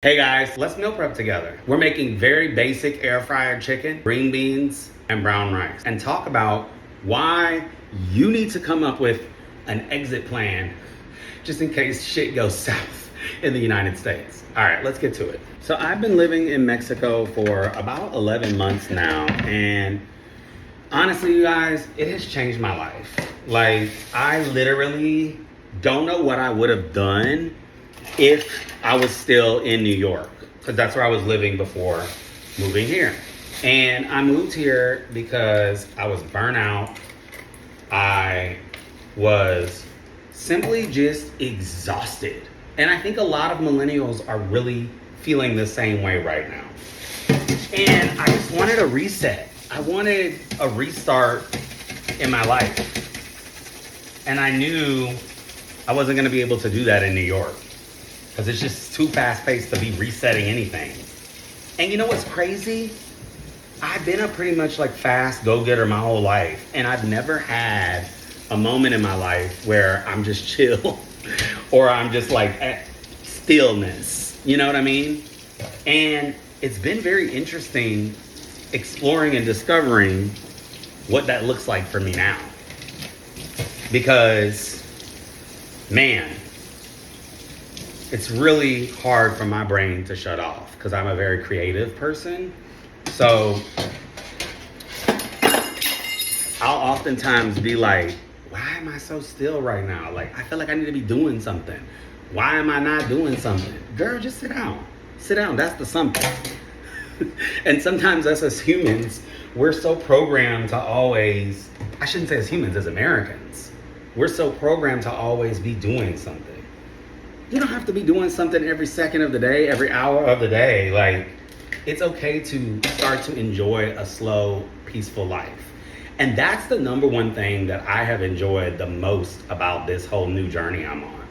Hey guys, let's meal prep together. We're making very basic air fryer chicken, green beans, and brown rice, and talk about why you need to come up with an exit plan just in case shit goes south in the United States. All right, let's get to it. So I've been living in Mexico for about 11 months now, and honestly, you guys, it has changed my life. Like, I literally don't know what I would have done if I was still in New York, because that's where I was living before moving here. And I moved here because I was burnt out. I was simply just exhausted. And I think a lot of millennials are really feeling the same way right now. And I just wanted a reset. I wanted a restart in my life. And I knew I wasn't going to be able to do that in New York, because it's just too fast-paced to be resetting anything. And you know what's crazy? I've been a pretty much like fast go-getter my whole life, and I've never had a moment in my life where I'm just chill or I'm just like at stillness. You know what I mean? And it's been very interesting exploring and discovering what that looks like for me now. Because, man, it's really hard for my brain to shut off because I'm a very creative person. So I'll oftentimes be like, why am I so still right now? Like, I feel like I need to be doing something. Why am I not doing something? Girl, just sit down. Sit down. That's the something. And sometimes us as humans, we're so programmed to always, I shouldn't say as humans, as Americans, we're so programmed to always be doing something. You don't have to be doing something every second of the day, every hour of the day. Like, it's okay to start to enjoy a slow, peaceful life. And that's the number one thing that I have enjoyed the most about this whole new journey I'm on.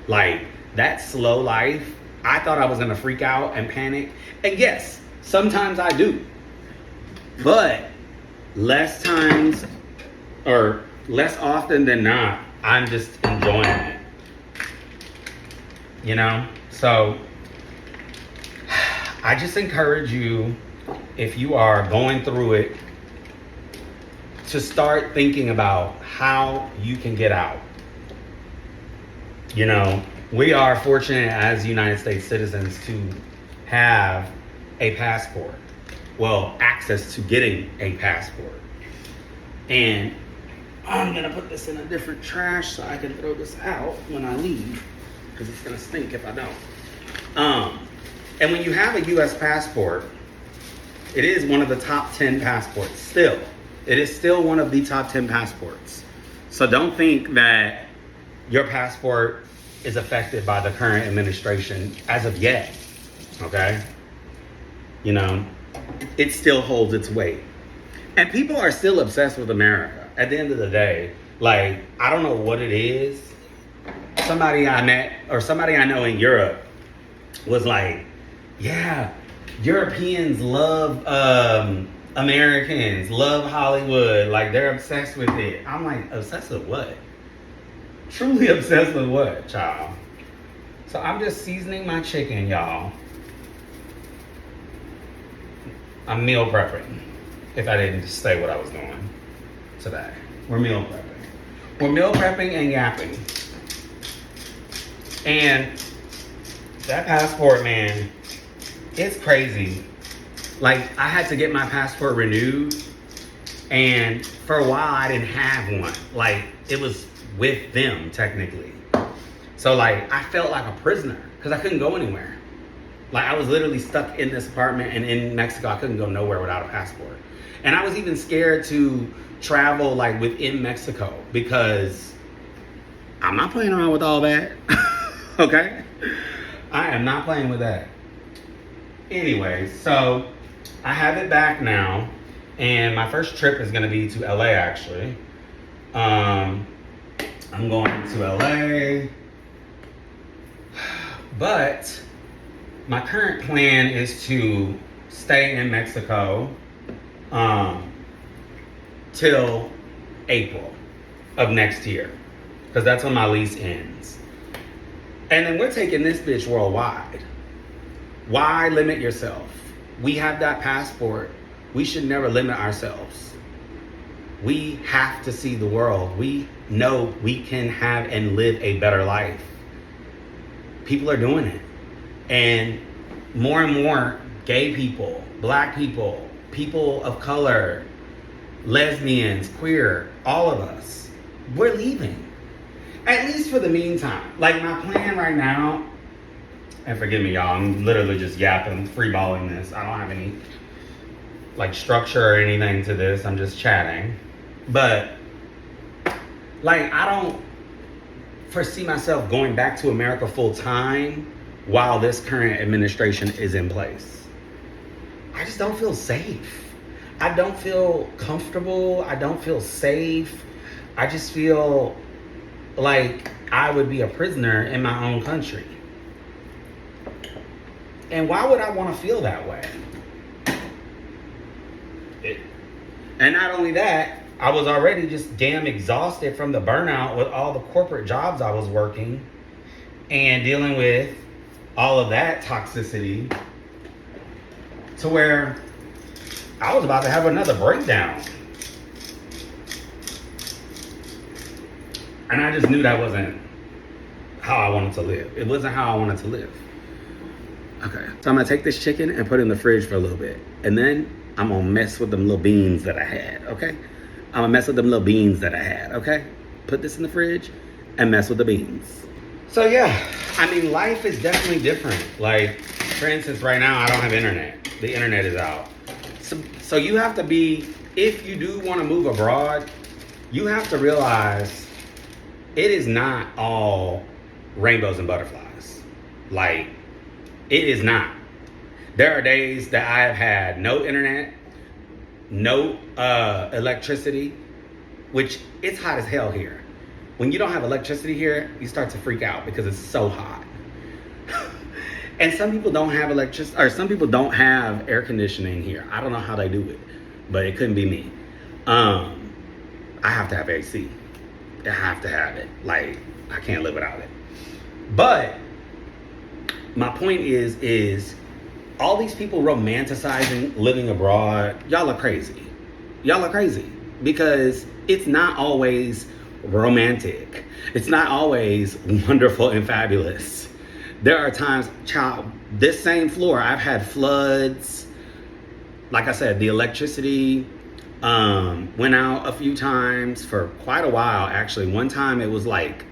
Like, that slow life, I thought I was gonna freak out and panic. And yes, sometimes I do. But less times, or less often than not, I'm just enjoying it. You know? So I just encourage you, if you are going through it, to start thinking about how you can get out. You know, we are fortunate as United States citizens to have a passport. Well, access to getting a passport. And I'm gonna put this in a different trash so I can throw this out when I leave, because it's gonna stink if I don't. And when you have a US passport, it is one of the top 10 passports still. It is still one of the top 10 passports. So don't think that your passport is affected by the current administration as of yet, okay? You know, it still holds its weight. And people are still obsessed with America. At the end of the day, like, I don't know what it is. Somebody I met, or somebody I know in Europe, was like, yeah, Europeans love Americans, love Hollywood, like they're obsessed with it. I'm like, obsessed with what? Truly obsessed with what, child? So I'm just seasoning my chicken, y'all. I'm meal prepping, if I didn't say what I was doing today. We're meal prepping. We're meal prepping and yapping. And that passport, man, it's crazy. Like, I had to get my passport renewed, and for a while I didn't have one. Like, it was with them, technically. So, like, I felt like a prisoner because I couldn't go anywhere. Like, I was literally stuck in this apartment, and in Mexico I couldn't go nowhere without a passport. And I was even scared to travel, like, within Mexico, because I'm not playing around with all that. Okay? I am not playing with that. Anyway, so I have it back now, and my first trip is going to be to LA, actually. I'm going to LA, but my current plan is to stay in Mexico till April of next year, because that's when my lease ends. And then we're taking this bitch worldwide. Why limit yourself? We have that passport. We should never limit ourselves. We have to see the world. We know we can have and live a better life. People are doing it. And more gay people, black people, people of color, lesbians, queer, all of us, we're leaving. At least for the meantime. Like my plan right now, and forgive me y'all, I'm literally just yapping, freeballing this. I don't have any like structure or anything to this. I'm just chatting. But like I don't foresee myself going back to America full time while this current administration is in place. I just don't feel safe. I don't feel comfortable. I don't feel safe. I just feel like I would be a prisoner in my own country. And why would I want to feel that way? And not only that, I was already just damn exhausted from the burnout with all the corporate jobs I was working and dealing with all of that toxicity to where I was about to have another breakdown. And I just knew that wasn't how I wanted to live. It wasn't how I wanted to live. Okay, so I'm gonna take this chicken and put it in the fridge for a little bit. And then I'm gonna mess with them little beans that I had, okay? I'm gonna mess with them little beans that I had, okay? Put this in the fridge and mess with the beans. So yeah, I mean, life is definitely different. Like, for instance, right now I don't have internet. The internet is out. So you have to be, if you do wanna move abroad, you have to realize it is not all rainbows and butterflies. Like, it is not. There are days that I have had no internet, no electricity, which it's hot as hell here. When you don't have electricity here, you start to freak out because it's so hot. And some people don't have electricity, or some people don't have air conditioning here. I don't know how they do it, but it couldn't be me. I have to have AC. I have to have it. Like, I can't live without it. But my point is all these people romanticizing living abroad, y'all are crazy. Y'all are crazy because it's not always romantic. It's not always wonderful and fabulous. There are times, child, this same floor, I've had floods. Like I said, the electricity went out a few times for quite a while, actually. One time it was like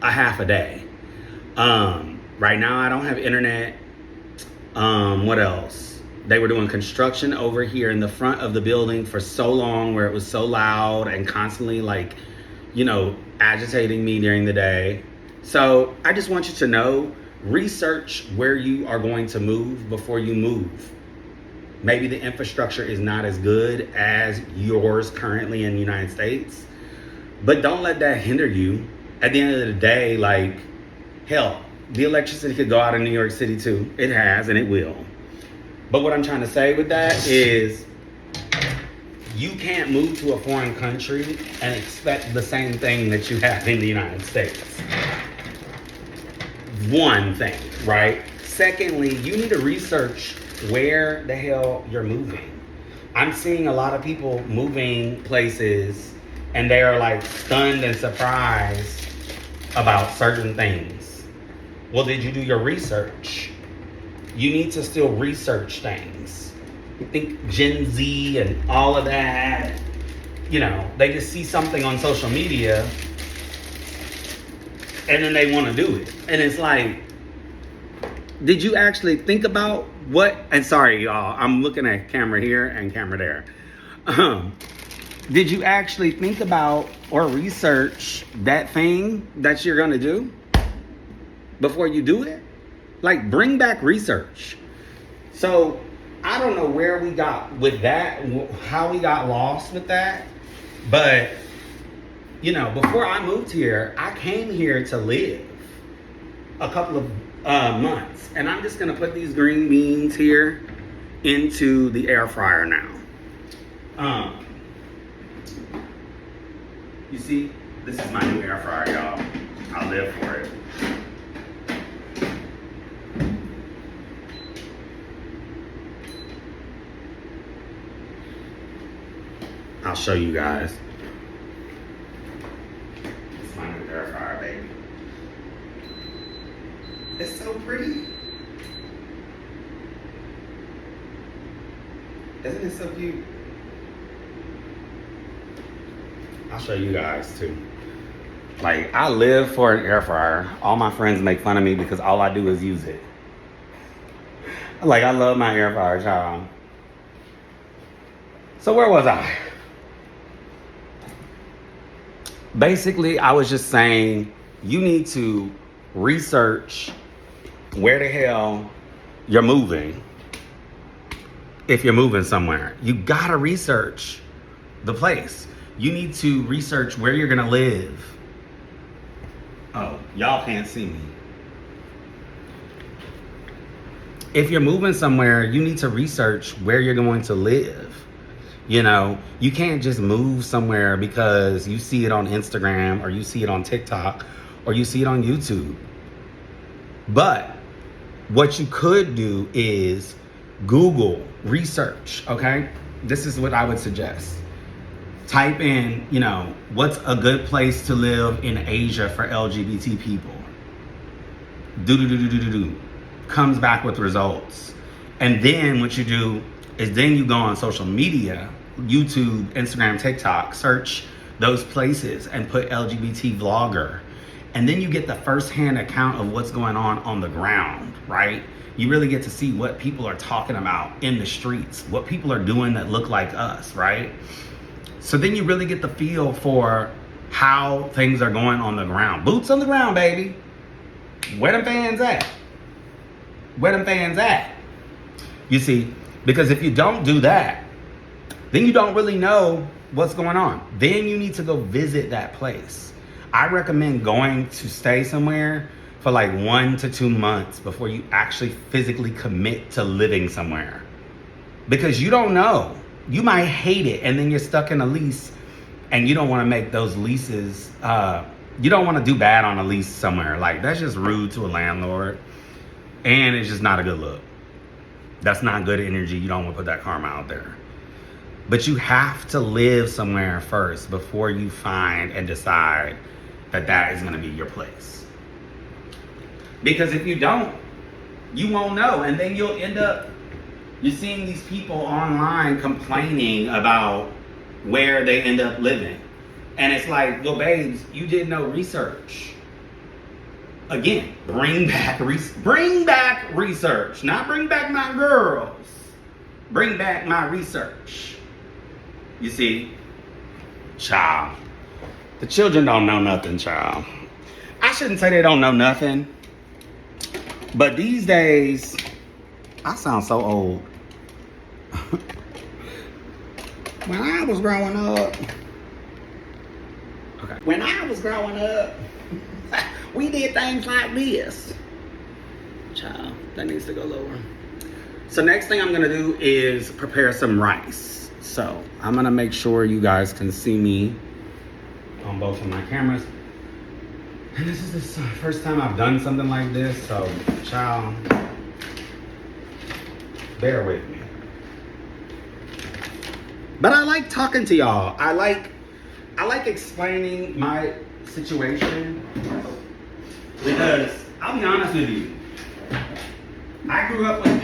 a half a day. Right now I don't have internet. What else? They were doing construction over here in the front of the building for so long where it was so loud and constantly like, you know, agitating me during the day. So I just want you to know, research where you are going to move before you move. Maybe the infrastructure is not as good as yours currently in the United States, but don't let that hinder you. At the end of the day, like, hell, the electricity could go out in New York City too. It has, and it will. But what I'm trying to say with that is you can't move to a foreign country and expect the same thing that you have in the United States. One thing, right? Secondly, you need to research where the hell you're moving. I'm seeing a lot of people moving places and they are like stunned and surprised about certain things. Well, did you do your research? You need to still research things. Think Gen Z and all of that, you know, they just see something on social media and then they want to do it. And it's like, did you actually think about what, and sorry y'all, I'm looking at camera here and camera there. Did you actually think about or research that thing that you're going to do before you do it? Like, bring back research. So I don't know where we got with that, how we got lost with that. But, you know, before I moved here, I came here to live a couple of months. And I'm just going to put these green beans here into the air fryer now. You see, this is my new air fryer, y'all. I live for it. I'll show you guys. It's my new air fryer, baby. It's so pretty. Isn't it so cute? I'll show you guys too. Like, I live for an air fryer. All my friends make fun of me because all I do is use it. Like, I love my air fryer, child. So where was I? Basically, I was just saying you need to research where the hell you're moving. If you're moving somewhere, you gotta research the place. You need to research where you're gonna live. Oh, y'all can't see me. If you're moving somewhere, you need to research where you're going to live. You know, you can't just move somewhere because you see it on Instagram or you see it on TikTok or you see it on YouTube. But what you could do is Google research, okay? This is what I would suggest. Type in, you know, what's a good place to live in Asia for LGBT people? Comes back with results. And then what you do is then you go on social media, YouTube, Instagram, TikTok, search those places and put LGBT vlogger. And then you get the firsthand account of what's going on the ground, right? You really get to see what people are talking about in the streets, what people are doing that look like us, right? So then you really get the feel for how things are going on the ground. Boots on the ground, baby. Where them fans at? Where them fans at? You see, because if you don't do that, then you don't really know what's going on. Then you need to go visit that place. I recommend going to stay somewhere for like 1 to 2 months before you actually physically commit to living somewhere. Because you don't know. You might hate it and then you're stuck in a lease and you don't want to make those leases, you don't want to do bad on a lease somewhere. Like, that's just rude to a landlord and it's just not a good look. That's not good energy. You don't want to put that karma out there. But you have to live somewhere first before you find and decide that that is going to be your place. Because if you don't, you won't know. And then you'll end up, you're seeing these people online complaining about where they end up living. And it's like, well, babes, you did no research. Again, bring back research. Not bring back my girls. Bring back my research. You see, child, the children don't know nothing, child. I shouldn't say they don't know nothing, but these days, I sound so old. When I was growing up, we did things like this. Child, that needs to go lower. So next thing I'm gonna do is prepare some rice. So I'm gonna make sure you guys can see me on both of my cameras. And this is the first time I've done something like this, so child, bear with me. But I like talking to y'all. I like explaining my situation because I'll be honest with you. I grew up with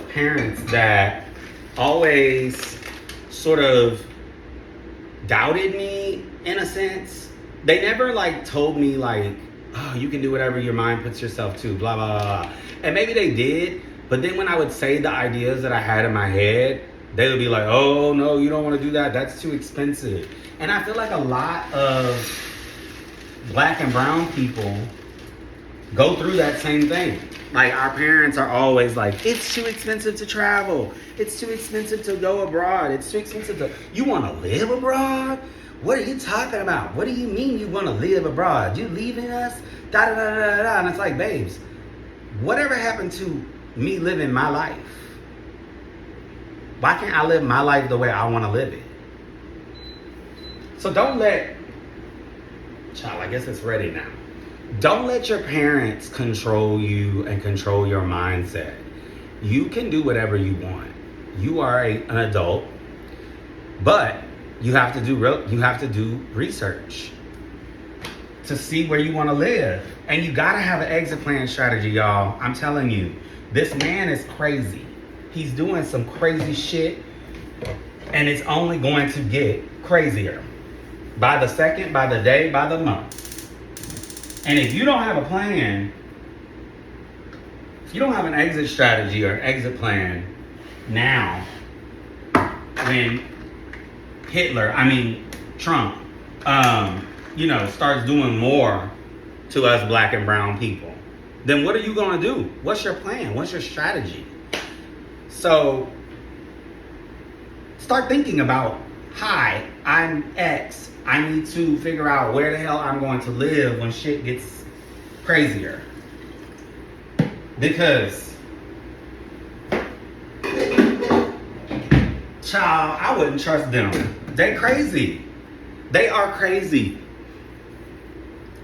parents that always sort of doubted me in a sense. They never like told me like, oh, you can do whatever your mind puts yourself to, blah, blah, blah. And maybe they did, but then when I would say the ideas that I had in my head, they would be like, oh, no, you don't want to do that. That's too expensive. And I feel like a lot of Black and brown people go through that same thing. Like, our parents are always like, it's too expensive to travel. It's too expensive to go abroad. It's too expensive to, you want to live abroad? What are you talking about? What do you mean you want to live abroad? You leaving us? Da da da da da. And it's like, babes, whatever happened to me living my life? Why can't I live my life the way I want to live it? So don't let, child, I guess it's ready now. Don't let your parents control you and control your mindset. You can do whatever you want. You are an adult, but you have to do research to see where you want to live. And you got to have an exit plan strategy, y'all. I'm telling you, this man is crazy. He's doing some crazy shit, and it's only going to get crazier by the second, by the day, by the month. And if you don't have a plan, if you don't have an exit strategy or exit plan now, when Trump, starts doing more to us black and brown people, then what are you gonna do? What's your plan? What's your strategy? So start thinking about, hi, I'm X. I need to figure out where the hell I'm going to live when shit gets crazier. Because, child, I wouldn't trust them. They crazy. They are crazy.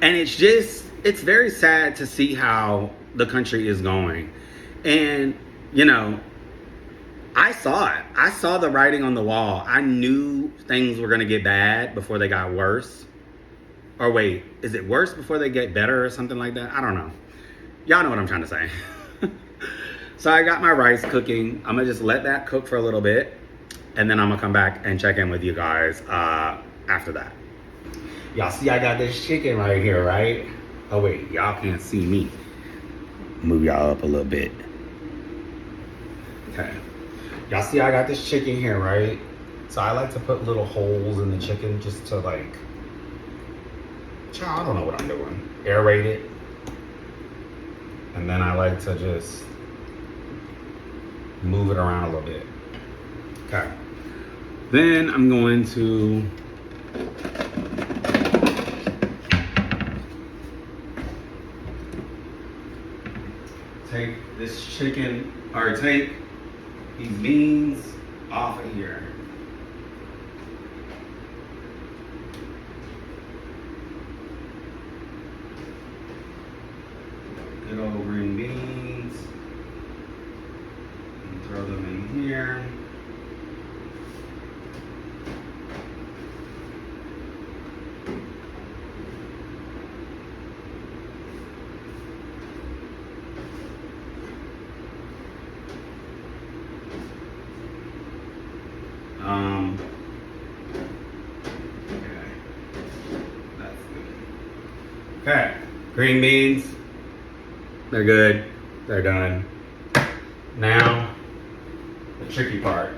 And it's very sad to see how the country is going. And, I saw it. I saw the writing on the wall. I knew things were going to get bad before they got worse. Or wait, is it worse before they get better or something like that? I don't know. Y'all know what I'm trying to say. So I got my rice cooking. I'm going to just let that cook for a little bit. And then I'm going to come back and check in with you guys after that. Y'all see I got this chicken right here, right? Oh wait, y'all can't see me. Move y'all up a little bit. Okay. Y'all see I got this chicken here, right? So I like to put little holes in the chicken just to I don't know what I'm doing. Aerate it. And then I like to just move it around a little bit. Okay. Then I'm going to take this chicken, or take these beans off of here. Good old green beans. And throw them in here. Okay, that's good. Okay, green beans, they're good, they're done. Now, the tricky part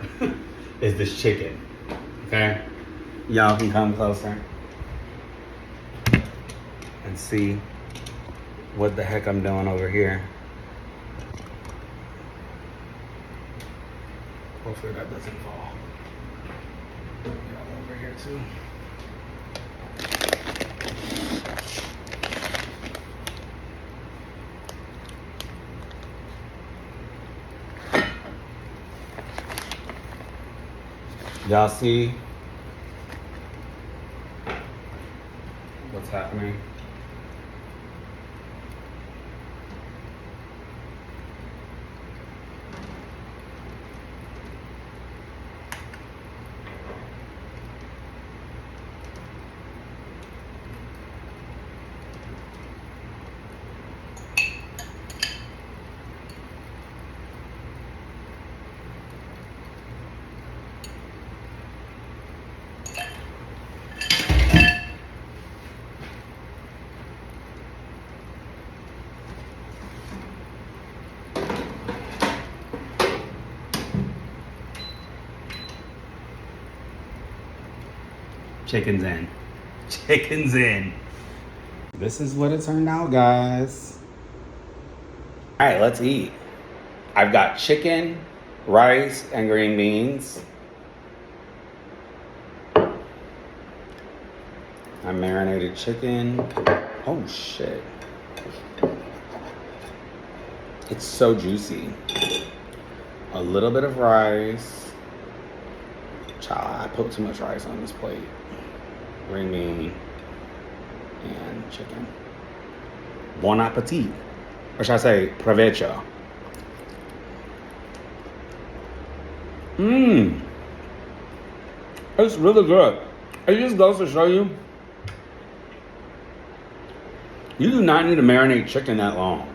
is this chicken, okay? Y'all can come closer and see what the heck I'm doing over here. Hopefully that doesn't fall. Y'all over here too. Y'all see what's happening? Chicken's in. Chicken's in. This is what it turned out, guys. All right, let's eat. I've got chicken, rice, and green beans. I marinated chicken. Oh, shit. It's so juicy. A little bit of rice. Child, I put too much rice on this plate. Green bean and chicken. Bon appetit. Or should I say, provecho. Mmm. It's really good. It just goes to show you, you do not need to marinate chicken that long,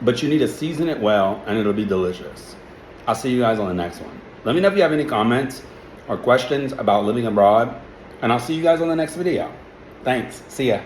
but you need to season it well and it'll be delicious. I'll see you guys on the next one. Let me know if you have any comments or questions about living abroad, and I'll see you guys on the next video. Thanks. See ya.